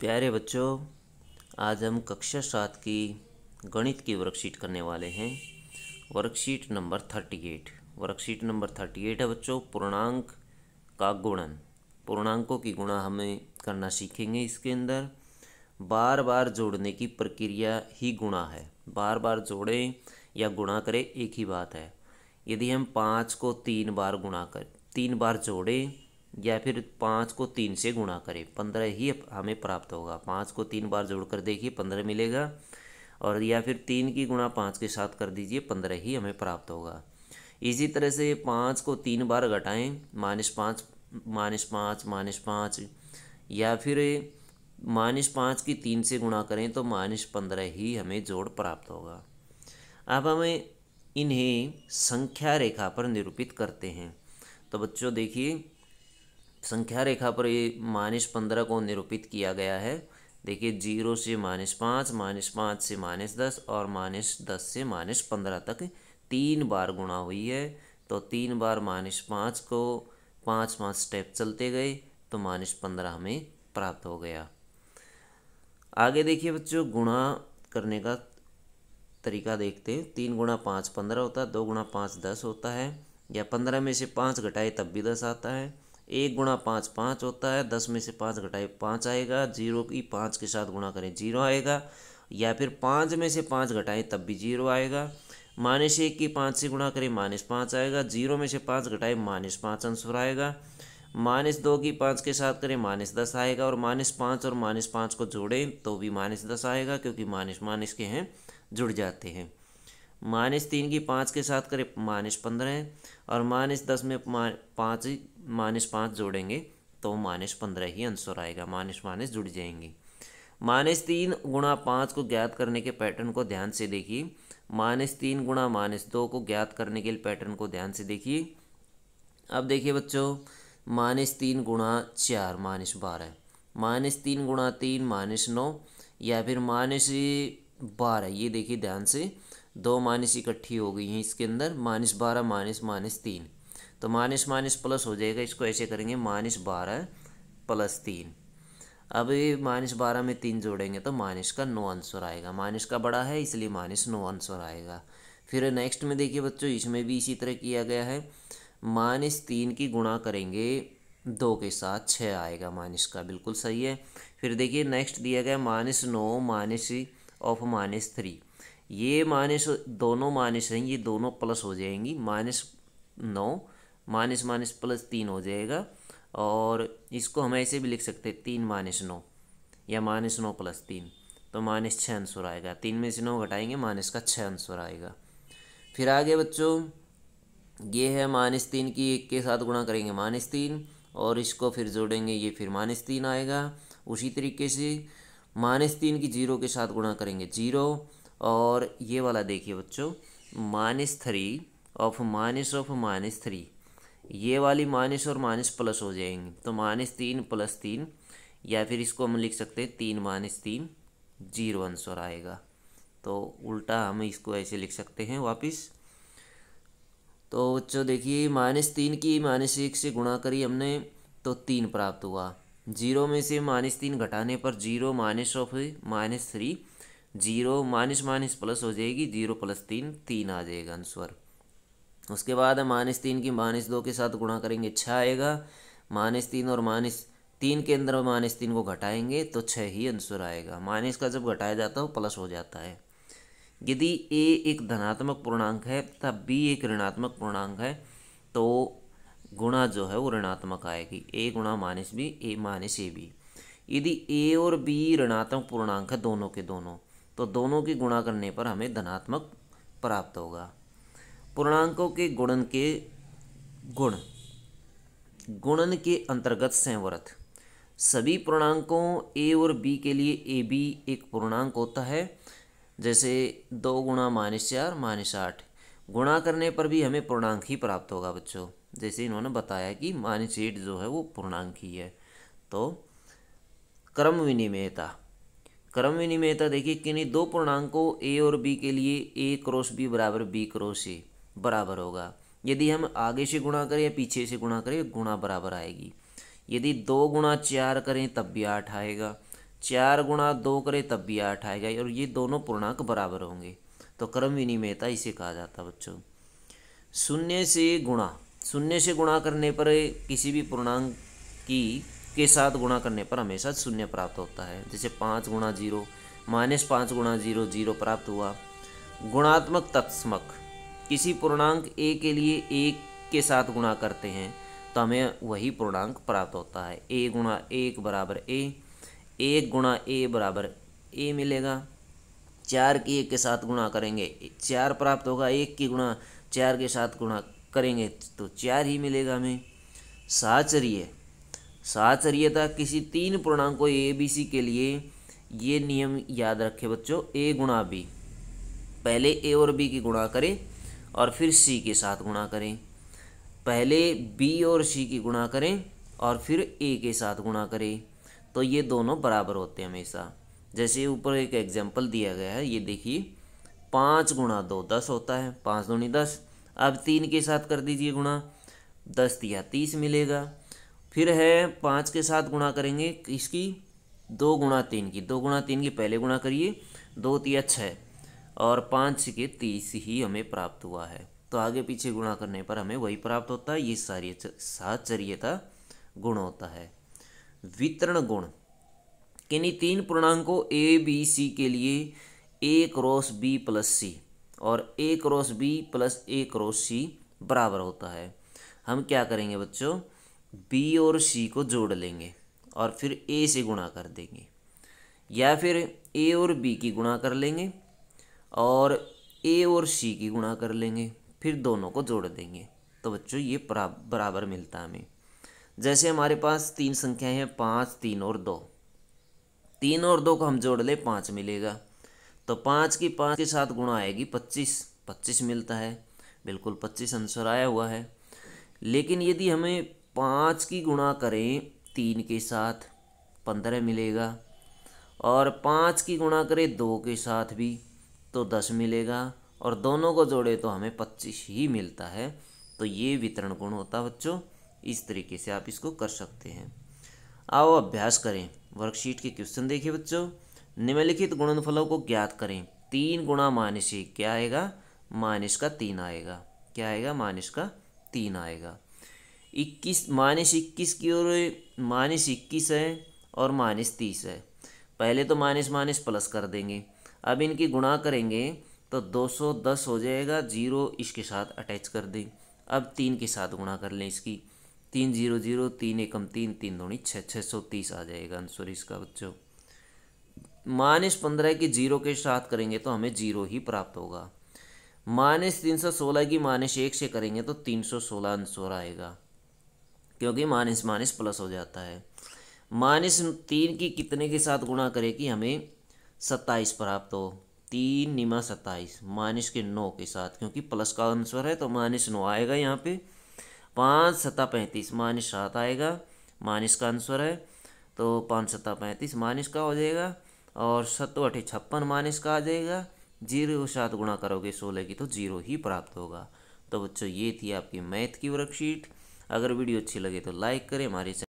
प्यारे बच्चों, आज हम कक्षा 7 की गणित की वर्कशीट करने वाले हैं। Worksheet number 38। वर्कशीट नंबर 38 है बच्चों, पूर्णांक का गुणन। पूर्णांकों की गुणा हमें करना सीखेंगे। इसके अंदर बार बार जोड़ने की प्रक्रिया ही गुणा है। बार बार जोड़ें या गुणा करें एक ही बात है। यदि हम 5 को 3 बार गुणा कर 3 बार जोड़ें या फिर 5 को 3 से गुणा करें, 15 ही हमें प्राप्त होगा। 5 को 3 बार जोड़कर देखिए 15 मिलेगा, और या फिर 3 की गुणा 5 के साथ कर दीजिए, 15 ही हमें प्राप्त होगा। इसी तरह से 5 को 3 बार घटाएं, -5 -5 -5, या फिर -5 की 3 से गुणा करें तो -15 ही हमें जोड़ प्राप्त होगा। अब हमें इन्हें संख्या रेखा पर निरूपित करते हैं। तो बच्चों देखिए, संख्या रेखा पर ये -15 को निरूपित किया गया है। देखिए 0 से -5, -5 से -10 और -10 से -15 तक 3 बार गुणा हुई है। तो 3 बार -5 को 5 स्टेप चलते गए तो -15 हमें प्राप्त हो गया। आगे देखिए बच्चों, गुणा करने का तरीका देखते हैं। 3 गुणा 5 15 होता है, 2 गुणा 5 10 होता है, या 15 में से 5 घटाए तब भी 10 आता है। 1 गुणा 5 5 होता है, 10 में से 5 घटाए 5 आएगा। 0 की 5 के साथ गुणा करें 0 आएगा, या फिर 5 में से 5 घटाएं तब भी 0 आएगा। -1 की 5 से गुणा करें -5 आएगा। 0 में से 5 घटाए -5 आंसर आएगा। -2 की 5 के साथ करें -10 आएगा, और -5 और -5 को जोड़ें तो भी -10 आएगा, क्योंकि माइनस माइनस के हैं जुड़ जाते हैं। -3 की 5 के साथ करें -15, और -10 में 5 जोड़ेंगे तो -15 ही आंसर आएगा। माइनस माइनस जुड़ जाएंगे। -3 गुणा 5 को ज्ञात करने के पैटर्न को ध्यान से देखिए। -3 गुणा -2 को ज्ञात करने के पैटर्न को ध्यान से देखिए। अब देखिए बच्चों, -3 गुणा 4 -12, -3 गुणा 3 -9, या फिर -12। ये देखिए ध्यान से, दो माइनस इकट्ठी हो गई हैं इसके अंदर। -12 -3, तो माइनस माइनस प्लस हो जाएगा। इसको ऐसे करेंगे, -12 + 3। अब ये -12 में 3 जोड़ेंगे तो -9 आंसर आएगा। माइनस का बड़ा है इसलिए -9 आंसर आएगा। फिर नेक्स्ट में देखिए बच्चों, इसमें भी इसी तरह किया गया है। -3 की गुणा करेंगे 2 के साथ 6 आएगा। माइनस का बिल्कुल सही है। फिर देखिए नेक्स्ट दिया गया -9 -3। ये माइनस, दोनों माइनस हैं, ये दोनों प्लस हो जाएंगी। -9 -+3 हो जाएगा, और इसको हम ऐसे भी लिख सकते हैं 3 -9, या -9 + 3, तो -6 आंसर आएगा। 3 में से 9 घटाएंगे, -6 आंसर आएगा। फिर आगे बच्चों, ये है -3 की 1 के साथ गुणा करेंगे -3, और इसको फिर जोड़ेंगे, ये फिर -3 आएगा। उसी तरीके से -3 की 0 के साथ गुणा करेंगे 0, और ये वाला देखिए बच्चों, -3 ऑफ -3, ये वाली माइनस और माइनस प्लस हो जाएंगी, तो -3 + 3, या फिर इसको हम लिख सकते हैं 3 -3, 0 आंसर आएगा। तो उल्टा हम इसको ऐसे लिख सकते हैं वापस। तो बच्चों देखिए, -3 की -1 से गुणा करी हमने तो 3 प्राप्त हुआ। 0 में से -3 घटाने पर 0 -3, 0 माइनस माइनस प्लस हो जाएगी, 0 + 3 3 आ जाएगा आंसर। उसके बाद हम -3 की -2 के साथ गुणा करेंगे 6 आएगा। -3 और -3 के अंदर -3 को घटाएंगे तो 6 ही आंसर आएगा। माइनस का जब घटाया जाता है वो प्लस हो जाता है। यदि a एक धनात्मक पूर्णांक है तब b एक ऋणात्मक पूर्णांक है, तो गुणा जो है वो ऋणात्मक आएगी। a गुणा -b, a -ab। यदि a और b ऋणात्मक पूर्णांक है, दोनों के दोनों, तो दोनों की गुणा करने पर हमें धनात्मक प्राप्त होगा। पूर्णांकों के गुणन के गुणन के अंतर्गत संवर्त। सभी पूर्णांकों a और b के लिए ab एक पूर्णांक होता है। जैसे 2 गुणा -4 -8, गुणा करने पर भी हमें पूर्णांक ही प्राप्त होगा बच्चों। जैसे इन्होंने बताया कि -8 जो है वो पूर्णांक ही है। तो क्रम विनिमेयता। क्रम विनिमेयता देखिए, किन्हीं दो पूर्णांकों a और b के लिए a क्रॉस b बराबर b क्रॉस a बराबर होगा। यदि हम आगे से गुणा करें या पीछे से गुणा करें, गुणा बराबर आएगी। यदि 2 गुणा 4 करें तब भी 8 आएगा। 4 गुणा 2 करे तब भी 8 आएगा, और ये दोनों पूर्णांक बराबर होंगे, तो क्रम विनिमयता इसे कहा जाता है बच्चों। शून्य से गुणा करने पर किसी भी पूर्णांक के साथ गुणा करने पर हमेशा शून्य प्राप्त होता है। जैसे 5 गुणा 0 -5 गुणा 0 0 प्राप्त हुआ। गुणात्मक तत्समक, किसी पूर्णांक a के लिए 1 के साथ गुणा करते हैं तो हमें वही पूर्णांक प्राप्त होता है। a गुणा 1 बराबर a, 1 गुणा a बराबर a मिलेगा। 4 की 1 के साथ गुणा करेंगे 4 प्राप्त होगा, 1 की गुणा 4 के साथ गुणा करेंगे तो 4 ही मिलेगा हमें। साहचर्यता, किसी 3 पूर्णांकों a b c के लिए ये नियम याद रखें बच्चों, a गुणा b, पहले a और b की गुणा करें और फिर c के साथ गुणा करें। पहले b और c की गुणा करें और फिर a के साथ गुणा करें, तो ये दोनों बराबर होते हैं हमेशा। जैसे ऊपर एक एग्जाम्पल दिया गया है, ये देखिए 5 गुणा 2 10 होता है, 5 दूनी 10। अब 3 के साथ कर दीजिए गुणा, 10 या 30 मिलेगा। फिर है 5 के साथ गुणा करेंगे इसकी 2 गुणा 3 की, 2 गुणा 3 की पहले गुणा करिए, 2 तिया 6 और 5 के 30 ही हमें प्राप्त हुआ है। तो आगे पीछे गुणा करने पर हमें वही प्राप्त होता है। ये सारी साहचर्यता गुण होता है। वितरण गुण, किन्हीं 3 पूर्णांकों a b c के लिए a cross b plus c और a cross b plus a cross c बराबर होता है। हम क्या करेंगे बच्चों, b और c को जोड़ लेंगे और फिर a से गुणा कर देंगे, या फिर a और b की गुणा कर लेंगे और a और c की गुणा कर लेंगे, फिर दोनों को जोड़ देंगे, तो बच्चों ये बराबर मिलता है हमें। जैसे हमारे पास 3 संख्याएं हैं 5 3 और 2, 3 और 2 को हम जोड़ ले 5 मिलेगा, तो 5 की 5 के साथ गुणा आएगी 25 मिलता है, बिल्कुल 25 आंसर आया हुआ है। लेकिन यदि हमें 5 की गुणा करें 3 के साथ 15 मिलेगा, और 5 की गुणा करें 2 के साथ भी तो 10 मिलेगा, और दोनों को जोड़े तो हमें 25 ही मिलता है। तो ये वितरण गुण होता है बच्चों। इस तरीके से आप इसको कर सकते हैं। आओ अभ्यास करें। वर्कशीट के क्वेश्चन देखिए बच्चों। निम्नलिखित गुणनफलों को ज्ञात करें। 3 गुणा -1 क्या आएगा, -3 आएगा। क्या आएगा, -3 आएगा। 21 -21 की ओर -21 है और -30 है। पहले तो माइनस प्लस कर देंगे, अब इनकी गुणा करेंगे तो 210 हो जाएगा, 0 इसके साथ अटैच कर दें। अब 3 के साथ गुणा कर लें इसकी, 3 0 0 3 एकम 3 3 दूनी 6 630 आ जाएगा आंसर इसका बच्चों। -15 की 0 के साथ करेंगे तो हमें 0 ही प्राप्त होगा। -316 की -1 से करेंगे तो 316 आंसर आएगा, क्योंकि माइनस प्लस हो जाता है। -3 की कितने के साथ गुणा करें कि हमें 27 प्राप्त हो, 3 निमा 27, माइनस के 9 के साथ, क्योंकि प्लस का आंसर है तो -9 आएगा यहाँ पे। 5 7 35 -7 आएगा, माइनस का आंसर है तो 5 7 35 माइनस का हो जाएगा, और 7 8 56 माइनस का आ जाएगा। 0 के साथ गुणा करोगे 16 की तो 0 ही प्राप्त होगा। तो बच्चों ये थी आपकी मैथ की वर्कशीट। अगर वीडियो अच्छी लगे तो लाइक करें, हमारे